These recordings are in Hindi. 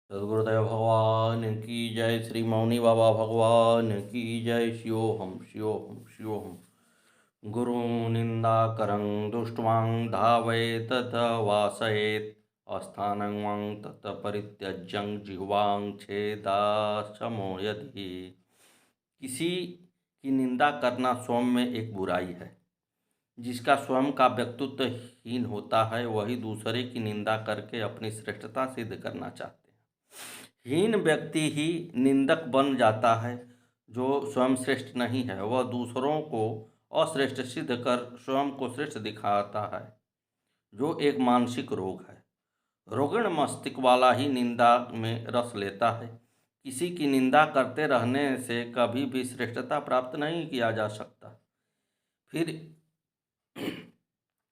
सद्गुरुदेव भगवान की जय। श्री मौनी बाबा भगवान की जय। शिवोहम शिवोहम शिवोहम। गुरु निंदा करं दुष्टवां धावयेत तत वासयेत अस्थानं वां तत परित्यज्यं जिह्वां छेदाशमो यदि। किसी की निंदा करना स्वयं में एक बुराई है। जिसका स्वयं का व्यक्तित्व हीन होता है वही दूसरे की निंदा करके अपनी श्रेष्ठता सिद्ध करना चाहते हैं। हीन व्यक्ति ही निंदक बन जाता है। जो स्वयं श्रेष्ठ नहीं है वह दूसरों को अश्रेष्ठ सिद्ध कर स्वयं को श्रेष्ठ दिखाता है, जो एक मानसिक रोग है। रोगण मस्तिष्क वाला ही निंदा में रस लेता है। किसी की निंदा करते रहने से कभी भी श्रेष्ठता प्राप्त नहीं किया जा सकता। फिर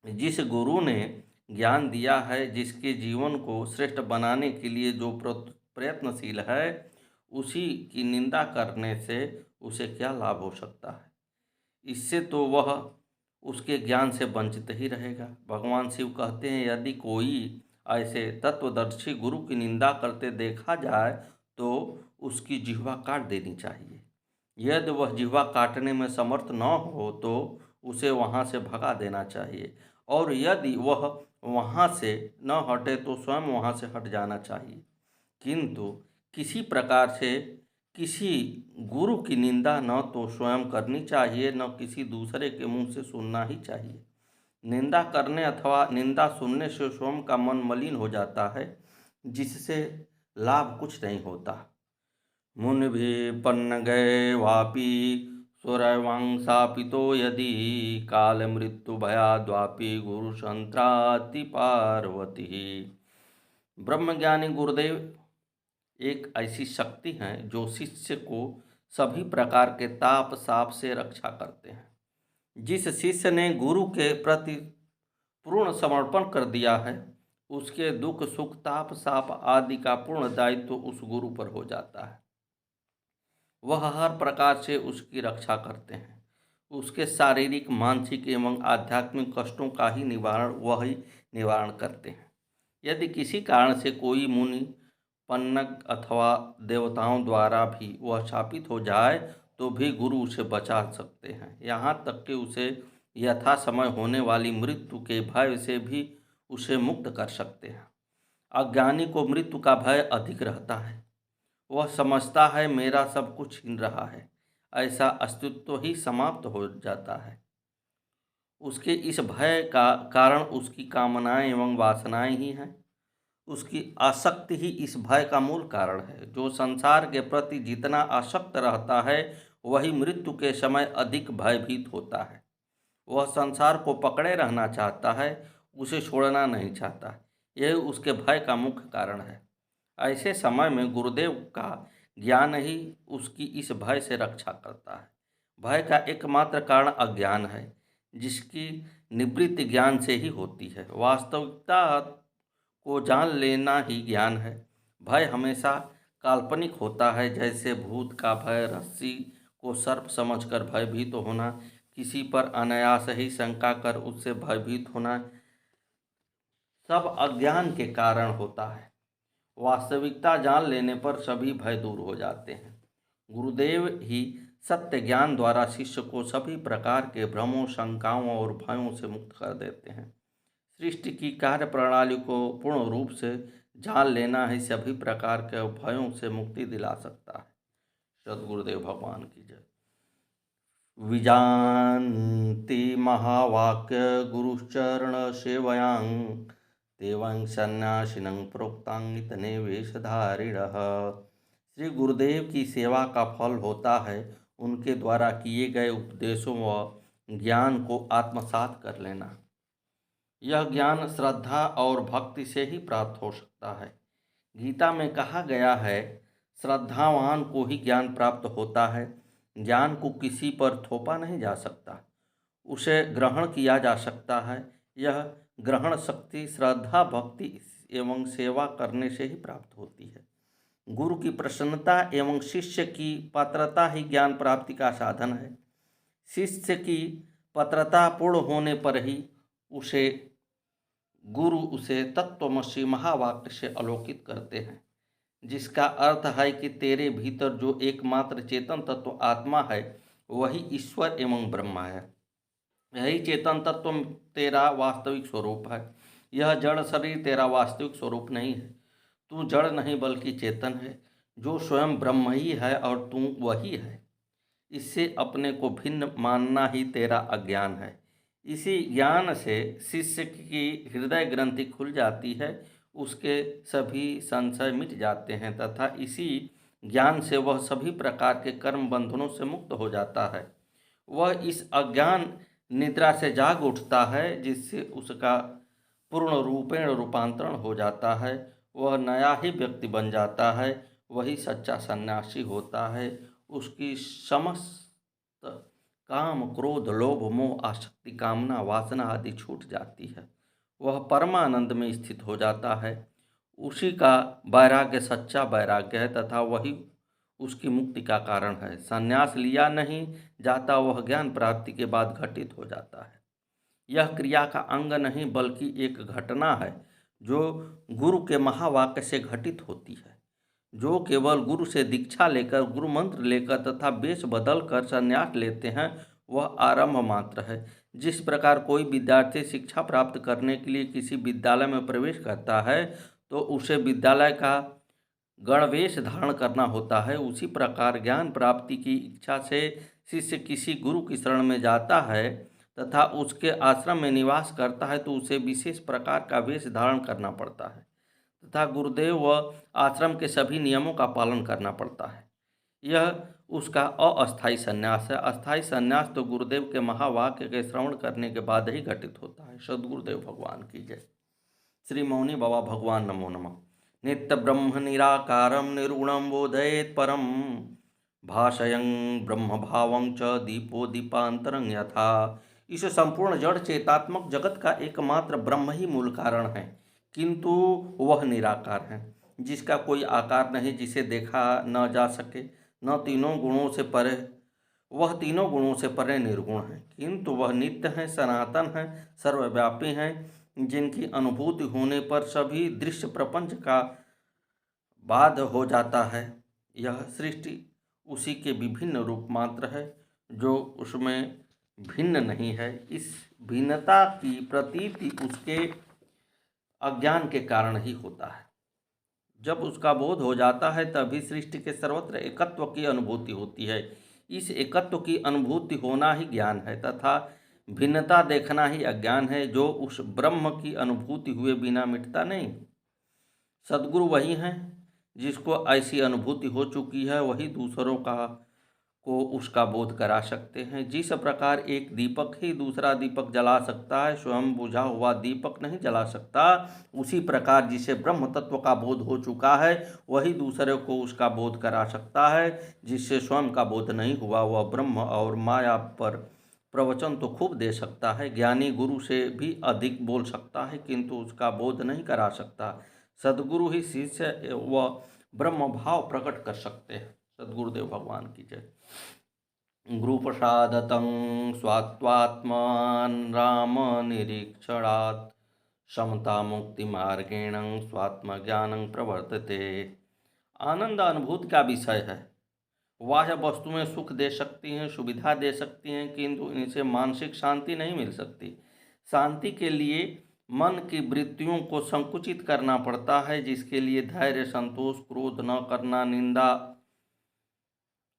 जिस गुरु ने ज्ञान दिया है, जिसके जीवन को श्रेष्ठ बनाने के लिए जो प्रयत्नशील है, उसी की निंदा करने से उसे क्या लाभ हो सकता है। इससे तो वह उसके ज्ञान से वंचित ही रहेगा। भगवान शिव कहते हैं, यदि कोई ऐसे तत्वदर्शी गुरु की निंदा करते देखा जाए तो उसकी जिह्वा काट देनी चाहिए। यदि वह जिह्वा काटने में समर्थ न हो तो उसे वहाँ से भगा देना चाहिए, और यदि वह वहाँ से न हटे तो स्वयं वहाँ से हट जाना चाहिए। किंतु किसी प्रकार से किसी गुरु की निंदा न तो स्वयं करनी चाहिए, न किसी दूसरे के मुंह से सुनना ही चाहिए। निंदा करने अथवा निंदा सुनने से स्वयं का मन मलिन हो जाता है, जिससे लाभ कुछ नहीं होता। मुनिभिः पन्नगै वापि सुरवंशापितो यदि कालमृत्युभयाद्वापि गुरुसंत्राति पार्वती। ब्रह्मज्ञानी गुरुदेव एक ऐसी शक्ति है जो शिष्य को सभी प्रकार के ताप साप से रक्षा करते हैं। जिस शिष्य ने गुरु के प्रति पूर्ण समर्पण कर दिया है, उसके दुख सुख ताप साप आदि का पूर्ण दायित्व उस गुरु पर हो जाता है। वह हर प्रकार से उसकी रक्षा करते हैं। उसके शारीरिक मानसिक एवं आध्यात्मिक कष्टों का ही निवारण वह ही निवारण करते हैं। यदि किसी कारण से कोई मुनि पन्नग अथवा देवताओं द्वारा भी वह शापित हो जाए तो भी गुरु उसे बचा सकते हैं। यहाँ तक कि उसे यथा समय होने वाली मृत्यु के भय से भी उसे मुक्त कर सकते हैं। अज्ञानी को मृत्यु का भय अधिक रहता है। वह समझता है मेरा सब कुछ छीन रहा है, ऐसा अस्तित्व ही समाप्त हो जाता है। उसके इस भय का कारण उसकी कामनाएं एवं वासनाएं ही हैं। उसकी आसक्ति ही इस भय का मूल कारण है। जो संसार के प्रति जितना आसक्त रहता है वही मृत्यु के समय अधिक भयभीत होता है। वह संसार को पकड़े रहना चाहता है, उसे छोड़ना नहीं चाहता। यही उसके भय का मुख्य कारण है। ऐसे समय में गुरुदेव का ज्ञान ही उसकी इस भय से रक्षा करता है। भय का एकमात्र कारण अज्ञान है, जिसकी निवृत्ति ज्ञान से ही होती है। वास्तविकता को जान लेना ही ज्ञान है। भय हमेशा काल्पनिक होता है, जैसे भूत का भय, रस्सी को सर्प समझकर भयभीत होना, किसी पर अनायास ही शंका कर उससे भयभीत होना, सब अज्ञान के कारण होता है। वास्तविकता जान लेने पर सभी भय दूर हो जाते हैं। गुरुदेव ही सत्य ज्ञान द्वारा शिष्य को सभी प्रकार के भ्रमों, शंकाओं और भयों से मुक्त कर देते हैं। सृष्टि की कार्य प्रणाली को पूर्ण रूप से जान लेना ही सभी प्रकार के भयों से मुक्ति दिला सकता है। सद्गुरुदेव भगवान की जय। विजानति महावाक्य गुरुचरण सेवयां देवं सन्यासिनं प्रोक्तां इतने वेशधारिणः। श्री गुरुदेव की सेवा का फल होता है उनके द्वारा किए गए उपदेशों व ज्ञान को आत्मसात कर लेना। यह ज्ञान श्रद्धा और भक्ति से ही प्राप्त हो सकता है। गीता में कहा गया है, श्रद्धावान को ही ज्ञान प्राप्त होता है। ज्ञान को किसी पर थोपा नहीं जा सकता, उसे ग्रहण किया जा सकता है। यह ग्रहण शक्ति श्रद्धा भक्ति एवं सेवा करने से ही प्राप्त होती है। गुरु की प्रसन्नता एवं शिष्य की पात्रता ही ज्ञान प्राप्ति का साधन है। शिष्य की पात्रता पूर्ण होने पर ही गुरु उसे तत्वमसि महावाक्य से आलोकित करते हैं। जिसका अर्थ है कि तेरे भीतर जो एकमात्र चेतन तत्व आत्मा है वही ईश्वर एवं ब्रह्मा है। यही चेतन तत्व तेरा वास्तविक स्वरूप है। यह जड़ शरीर तेरा वास्तविक स्वरूप नहीं है। तू जड़ नहीं बल्कि चेतन है, जो स्वयं ब्रह्म ही है और तू वही है। इससे अपने को भिन्न मानना ही तेरा अज्ञान है। इसी ज्ञान से शिष्य की हृदय ग्रंथि खुल जाती है, उसके सभी संशय मिट जाते हैं तथा इसी ज्ञान से वह सभी प्रकार के कर्म बंधनों से मुक्त हो जाता है। वह इस अज्ञान निद्रा से जाग उठता है, जिससे उसका पूर्ण रूपेण रूपांतरण हो जाता है। वह नया ही व्यक्ति बन जाता है। वही सच्चा सन्यासी होता है। उसकी समस्त काम क्रोध लोभ मोह आसक्ति कामना वासना आदि छूट जाती है। वह परमानंद में स्थित हो जाता है। उसी का वैराग्य सच्चा वैराग्य है तथा वही उसकी मुक्ति का कारण है। संन्यास लिया नहीं जाता, वह ज्ञान प्राप्ति के बाद घटित हो जाता है। यह क्रिया का अंग नहीं बल्कि एक घटना है जो गुरु के महावाक्य से घटित होती है। जो केवल गुरु से दीक्षा लेकर गुरु मंत्र लेकर तथा वेश बदल कर संन्यास लेते हैं वह आरंभ मात्र है। जिस प्रकार कोई विद्यार्थी शिक्षा प्राप्त करने के लिए किसी विद्यालय में प्रवेश करता है तो उसे विद्यालय का गणवेश धारण करना होता है, उसी प्रकार ज्ञान प्राप्ति की इच्छा से शिष्य किसी गुरु की शरण में जाता है तथा उसके आश्रम में निवास करता है तो उसे विशेष प्रकार का वेश धारण करना पड़ता है तथा गुरुदेव व आश्रम के सभी नियमों का पालन करना पड़ता है। यह उसका अस्थायी संन्यास है। अस्थायी संन्यास तो गुरुदेव के महावाक्य के श्रवण करने के बाद ही घटित होता है। सद्गुरुदेव भगवान की जय। श्री मौनी बाबा भगवान नमो नमः। नित्य ब्रह्म निराकारं निर्गुणं बोधयेत् परं भाषयं ब्रह्म भावं च दीपो दीपांतरं यथा। इस संपूर्ण जड़ चेतात्मक जगत का एकमात्र ब्रह्म ही मूल कारण है, किंतु वह निराकार है, जिसका कोई आकार नहीं, जिसे देखा न जा सके, न तीनों गुणों से परे। वह तीनों गुणों से परे निर्गुण है, किंतु वह नित्य है, सनातन है, सर्वव्यापी है, जिनकी अनुभूति होने पर सभी दृश्य प्रपंच का बाध हो जाता है। यह सृष्टि उसी के विभिन्न रूप मात्र है, जो उसमें भिन्न नहीं है। इस भिन्नता की प्रतीति उसके अज्ञान के कारण ही होता है। जब उसका बोध हो जाता है तभी सृष्टि के सर्वत्र एकत्व की अनुभूति होती है। इस एकत्व की अनुभूति होना ही ज्ञान है तथा भिन्नता देखना ही अज्ञान है, जो उस ब्रह्म की अनुभूति हुए बिना मिटता नहीं। सद्गुरु वही हैं जिसको ऐसी अनुभूति हो चुकी है, वही दूसरों को उसका बोध करा सकते हैं। जिस प्रकार एक दीपक ही दूसरा दीपक जला सकता है, स्वयं बुझा हुआ दीपक नहीं जला सकता, उसी प्रकार जिसे ब्रह्म तत्व का बोध हो चुका है वही दूसरे को उसका बोध करा सकता है। जिससे स्वयं का बोध नहीं हुआ वह ब्रह्म और माया पर प्रवचन तो खूब दे सकता है, ज्ञानी गुरु से भी अधिक बोल सकता है, किंतु उसका बोध नहीं करा सकता। सद्गुरु ही शिष्य व ब्रह्म भाव प्रकट कर सकते हैं। सद्गुरुदेव भगवान की जय। गुरुप्रसादतं स्वात्वात्मान राम निरीक्षणात् समता मुक्ति मार्गेण स्वात्मज्ञानं प्रवर्तते। आनंद अनुभूति का विषय है। बाह्य वस्तुएं सुख दे सकती हैं, सुविधा दे सकती हैं, किंतु इनसे मानसिक शांति नहीं मिल सकती। शांति के लिए मन की वृत्तियों को संकुचित करना पड़ता है, जिसके लिए धैर्य, संतोष, क्रोध न करना, निंदा,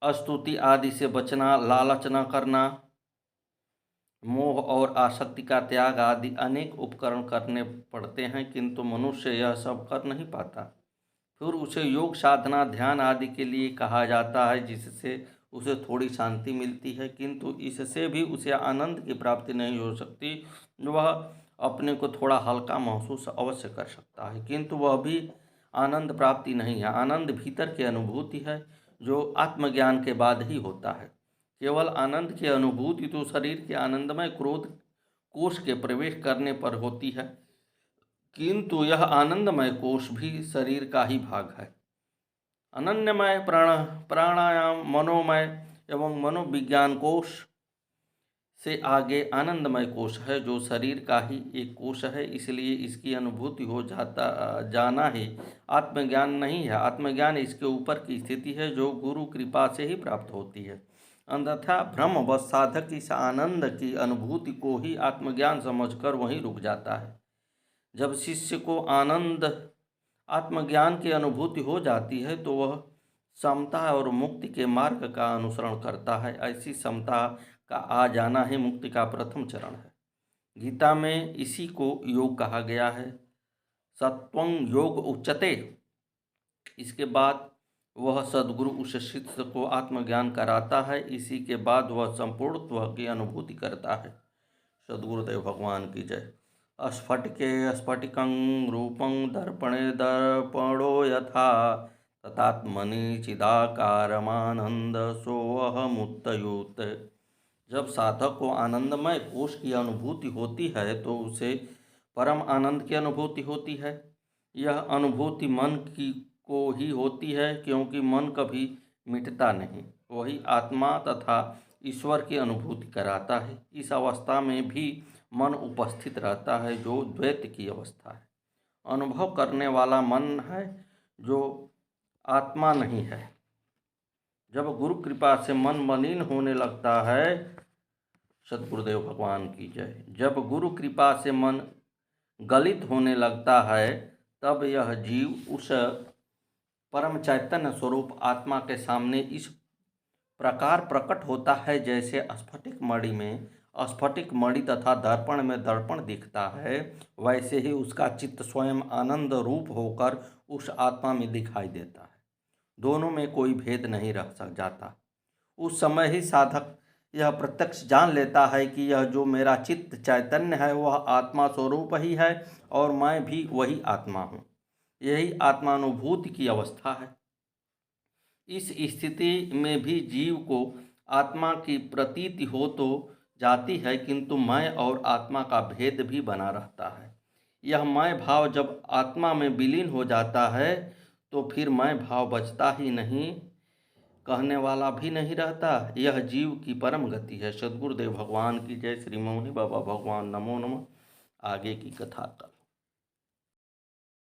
स्तुति आदि से बचना, लालच न करना, मोह और आसक्ति का त्याग आदि अनेक उपकरण करने पड़ते हैं, किंतु मनुष्य यह सब कर नहीं पाता। फिर उसे योग साधना ध्यान आदि के लिए कहा जाता है, जिससे उसे थोड़ी शांति मिलती है, किंतु इससे भी उसे आनंद की प्राप्ति नहीं हो सकती। वह अपने को थोड़ा हल्का महसूस अवश्य कर सकता है, किंतु वह भी आनंद प्राप्ति नहीं है। आनंद भीतर की अनुभूति है, जो आत्मज्ञान के बाद ही होता है। केवल आनंद की अनुभूति तो शरीर के आनंदमय क्रोध कोष के प्रवेश करने पर होती है, किंतु यह आनंदमय कोष भी शरीर का ही भाग है। अनन्यमय प्राणायाम, मनोमय एवं मनोविज्ञान कोष से आगे आनंदमय कोश है, जो शरीर का ही एक कोश है, इसलिए इसकी अनुभूति हो जाना ही आत्मज्ञान नहीं है। आत्मज्ञान इसके ऊपर की स्थिति है, जो गुरु कृपा से ही प्राप्त होती है। अन्यथा भ्रमवश साधक इस आनंद की अनुभूति को ही आत्मज्ञान समझकर वहीं रुक जाता है। जब शिष्य को आत्मज्ञान की अनुभूति हो जाती है, तो वह समता और मुक्ति के मार्ग का अनुसरण करता है। ऐसी समता का आ जाना ही मुक्ति का प्रथम चरण है। गीता में इसी को योग कहा गया है। सत्वं योग उच्यते। इसके बाद वह सद्गुरु उस शिष्य को आत्मज्ञान कराता है। इसी के बाद वह संपूर्णत्व की अनुभूति करता है। सद्गुरुदेव भगवान की जय। स्फटिके स्फटिकं रूपं दर्पणे दर्पणो यथा तथात्मनि चिदाकारमानंद सोऽहमुत्तयोत्। जब साधक को आनंदमय कोश की अनुभूति होती है, तो उसे परम आनंद की अनुभूति होती है। यह अनुभूति मन की को ही होती है, क्योंकि मन कभी मिटता नहीं। वही आत्मा तथा ईश्वर की अनुभूति कराता है। इस अवस्था में भी मन उपस्थित रहता है, जो द्वैत की अवस्था है। अनुभव करने वाला मन है, जो आत्मा नहीं है। जब गुरु कृपा से मन मलिन होने लगता है, सद्गुरुदेव भगवान की जय। जब गुरु कृपा से मन गलित होने लगता है, तब यह जीव उस परम चैतन्य स्वरूप आत्मा के सामने इस प्रकार प्रकट होता है, जैसे स्फटिक मणि में स्फटिक मणि तथा दर्पण में दर्पण दिखता है। वैसे ही उसका चित्त स्वयं आनंद रूप होकर उस आत्मा में दिखाई देता है। दोनों में कोई भेद नहीं रह जाता। उस समय ही साधक यह प्रत्यक्ष जान लेता है कि यह जो मेरा चित्त चैतन्य है, वह आत्मा स्वरूप ही है और मैं भी वही आत्मा हूँ। यही आत्मानुभूति की अवस्था है। इस स्थिति में भी जीव को आत्मा की प्रतीति हो तो जाती है, किंतु मैं और आत्मा का भेद भी बना रहता है। यह मैं भाव जब आत्मा में विलीन हो जाता है, तो फिर मैं भाव बचता ही नहीं, कहने वाला भी नहीं रहता। यह जीव की परम गति है। सद्गुरुदेव भगवान की जय। श्री मौनी बाबा भगवान नमो नमः। आगे की कथा का